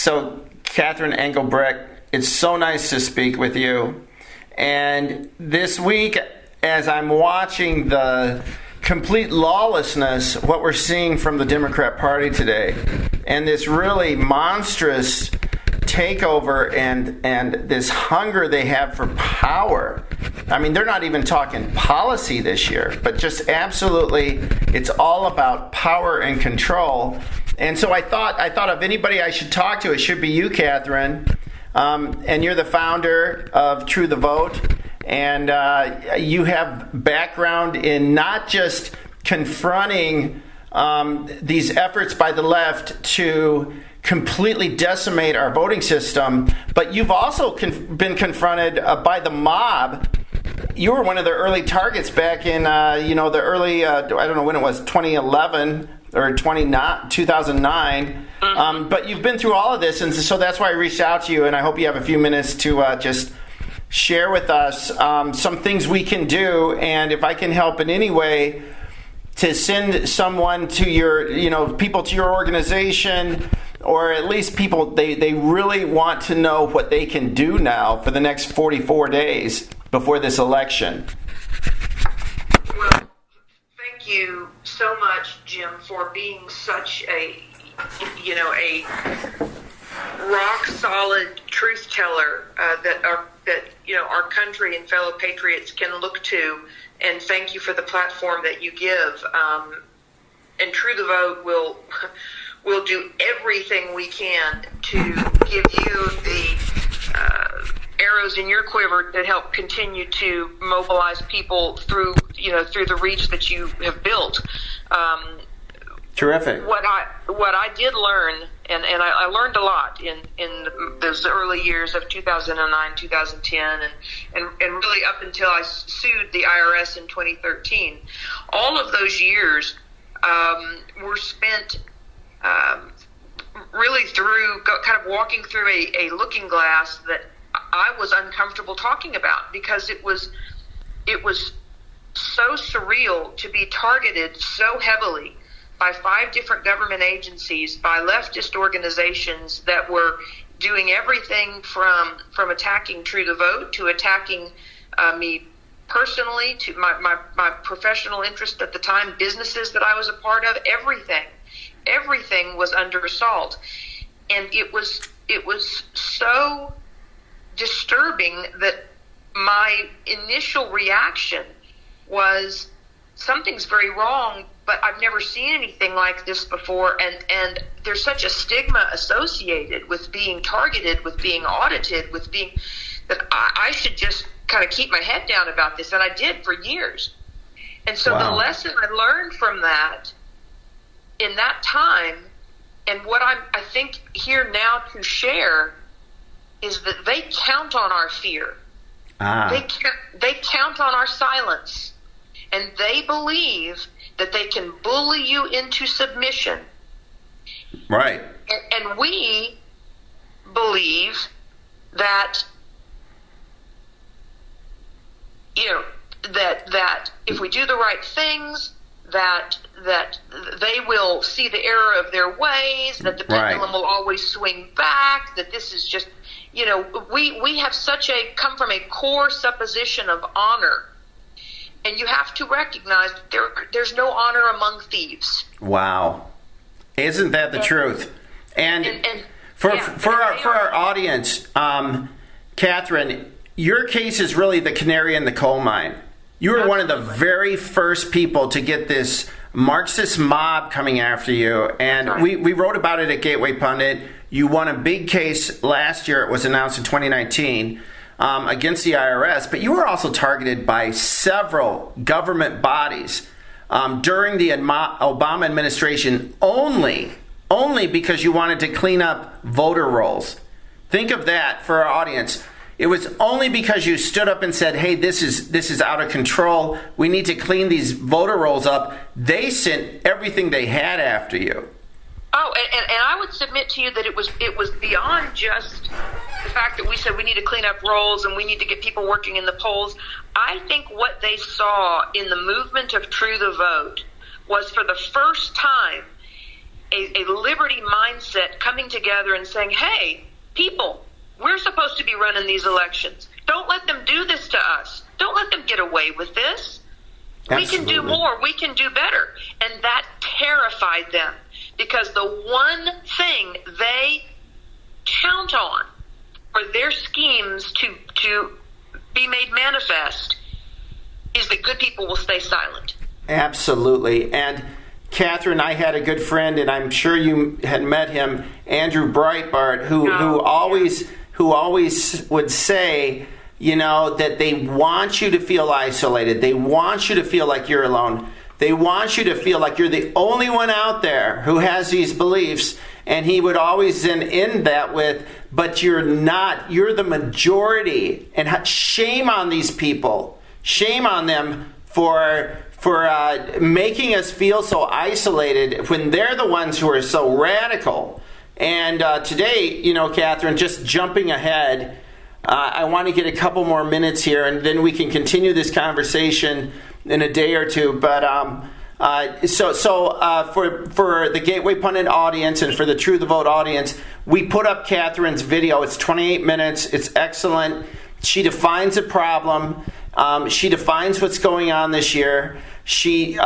So, Catherine Engelbrecht, it's so nice to speak with you. And this week, as I'm watching the complete lawlessness, what we're seeing from the Democrat Party today, and this really monstrous takeover and this hunger they have for power. I mean, they're not even talking policy this year, but just absolutely, it's all about power and control. And so I thought of anybody I should talk to, it should be you, Catherine. And you're the founder of True the Vote. And you have background in not just confronting these efforts by the left to completely decimate our voting system, but you've also been confronted by the mob. You were one of the early targets back in, the early, I don't know when it was, 2011 or 2009. But you've been through all of this, and so that's why I reached out to you, and I hope you have a few minutes to just share with us some things we can do, and if I can help in any way to send someone to your, people to your organization, or at least people, they really want to know what they can do now for the next 44 days before this election. Well, thank you so much, Jim, for being such a rock solid truth teller that our country and fellow patriots can look to. And thank you for the platform that you give. And True the Vote will do everything we can to give you the arrows in your quiver that help continue to mobilize people through the reach that you have built. Terrific. What I did learn, and I learned a lot in those early years of 2009, 2010, and really up until I sued the IRS in 2013. All of those years were spent really through kind of walking through a looking glass that I was uncomfortable talking about, because it was so surreal to be targeted so heavily by 5 different government agencies, by leftist organizations that were doing everything from attacking True the Vote to attacking me personally, to my professional interest at the time, businesses that I was a part of, everything was under assault. And it was so disturbing that my initial reaction was, something's very wrong, but I've never seen anything like this before, and there's such a stigma associated with being targeted, with being audited, with being, that I should just kind of keep my head down about this, and I did for years. And so The lesson I learned from that in that time, and what I think here now to share, is that they count on our fear. They count on our silence, and they believe that they can bully you into submission. Right. And we believe that, that if we do the right things, that they will see the error of their ways, that the pendulum will always swing back, that this is just, we have come from a core supposition of honor. And you have to recognize there's no honor among thieves. Wow. Isn't that the truth? And for our audience, Catherine, your case is really the canary in the coal mine. You were one of the very first people to get this Marxist mob coming after you. And we wrote about it at Gateway Pundit. You won a big case last year. It was announced in 2019. Against the IRS, but you were also targeted by several government bodies during the Obama administration only because you wanted to clean up voter rolls. Think of that for our audience. It was only because you stood up and said, hey, this is out of control. We need to clean these voter rolls up. They sent everything they had after you. Oh, and I would submit to you that it was beyond just the fact that we said we need to clean up rolls and we need to get people working in the polls. I think what they saw in the movement of True the Vote was, for the first time, a liberty mindset coming together and saying, hey, people, we're supposed to be running these elections. Don't let them do this to us. Don't let them get away with this. Absolutely. We can do more. We can do better. And that terrified them, because the one thing they count on for their schemes to be made manifest is that good people will stay silent. Absolutely. And Catherine, I had a good friend, and I'm sure you had met him, Andrew Breitbart, who always would say, that they want you to feel isolated. They want you to feel like you're alone. They want you to feel like you're the only one out there who has these beliefs. And he would always then end that with, but you're not. You're the majority. And shame on these people. Shame on them for making us feel so isolated when they're the ones who are so radical. And today, Catherine, just jumping ahead, I want to get a couple more minutes here, and then we can continue this conversation in a day or two. But for the Gateway Pundit audience and for the True the Vote audience, we put up Catherine's video. It's 28 minutes. It's excellent. She defines a problem. She defines what's going on this year. She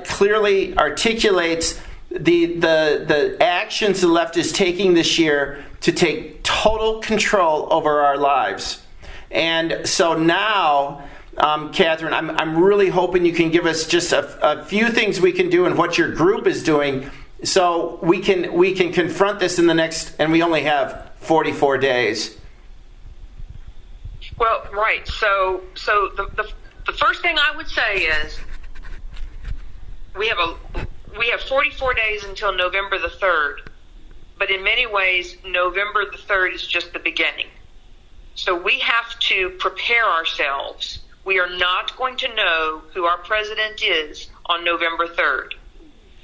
clearly articulates the actions the left is taking this year to take total control over our lives. And so now, Catherine, I'm really hoping you can give us just a few things we can do and what your group is doing, so we can confront this in the next, and we only have 44 days. Well, right. So the first thing I would say is we have 44 days until November the 3rd, but in many ways, November the 3rd is just the beginning. So we have to prepare ourselves. We are not going to know who our president is on November 3rd.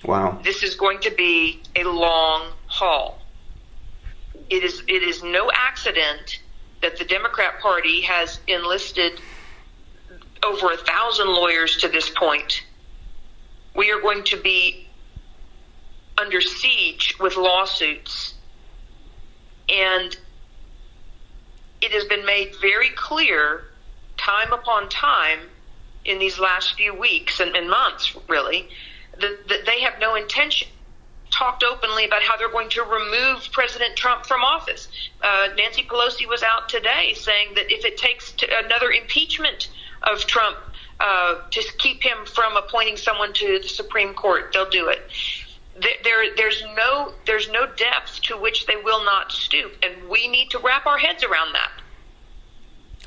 Wow. This is going to be a long haul. It is no accident that the Democrat Party has enlisted over 1,000 lawyers to this point. We are going to be under siege with lawsuits. And it has been made very clear time upon time in these last few weeks and months, really, that they have no intention. Talked openly about how they're going to remove President Trump from office. Nancy Pelosi was out today saying that if it takes another impeachment of Trump to keep him from appointing someone to the Supreme Court, they'll do it. There's no depth to which they will not stoop, and we need to wrap our heads around that.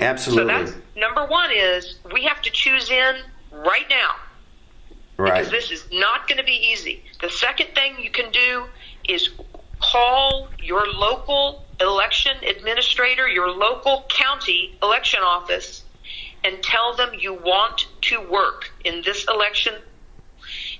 Absolutely. So that's number one, is we have to choose in right now. Right. Because this is not going to be easy. The second thing you can do is call your local election administrator, your local county election office, and tell them you want to work in this election.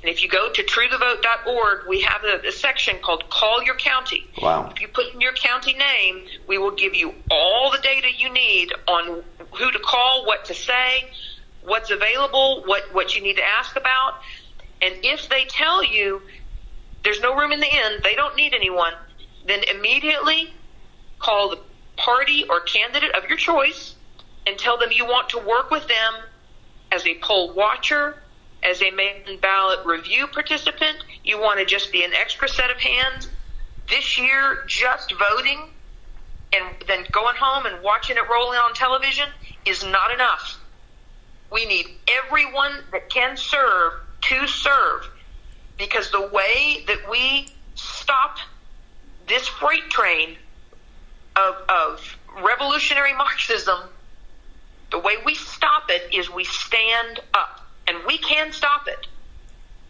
And if you go to truethevote.org, we have a section called Call Your County. Wow. If you put in your county name, we will give you all the data you need on who to call, what to say, what's available, what you need to ask about. And if they tell you there's no room in the inn, they don't need anyone, then immediately call the party or candidate of your choice and tell them you want to work with them as a poll watcher, as a mail-in ballot review participant. You want to just be an extra set of hands. This year, just voting and then going home and watching it rolling on television is not enough. We need everyone that can serve to serve, because the way that we stop this freight train of revolutionary Marxism, the way we stop it is we stand up, and we can stop it.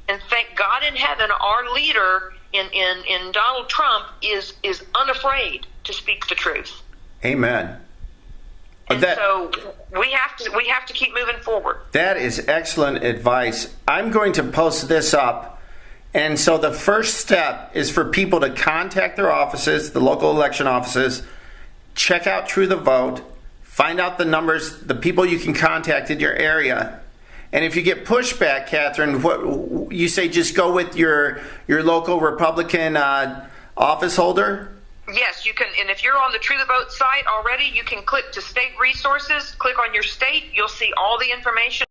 And thank God in heaven, our leader in Donald Trump is unafraid to speak the truth. Amen. And so we have to keep moving forward. That is excellent advice. I'm going to post this up. And so the first step is for people to contact their offices, the local election offices, check out True the Vote, find out the numbers, the people you can contact in your area, And if you get pushback, Catherine, what you say, just go with your local Republican office holder? Yes, you can. And if you're on the True the Vote site already, you can click to state resources, click on your state. You'll see all the information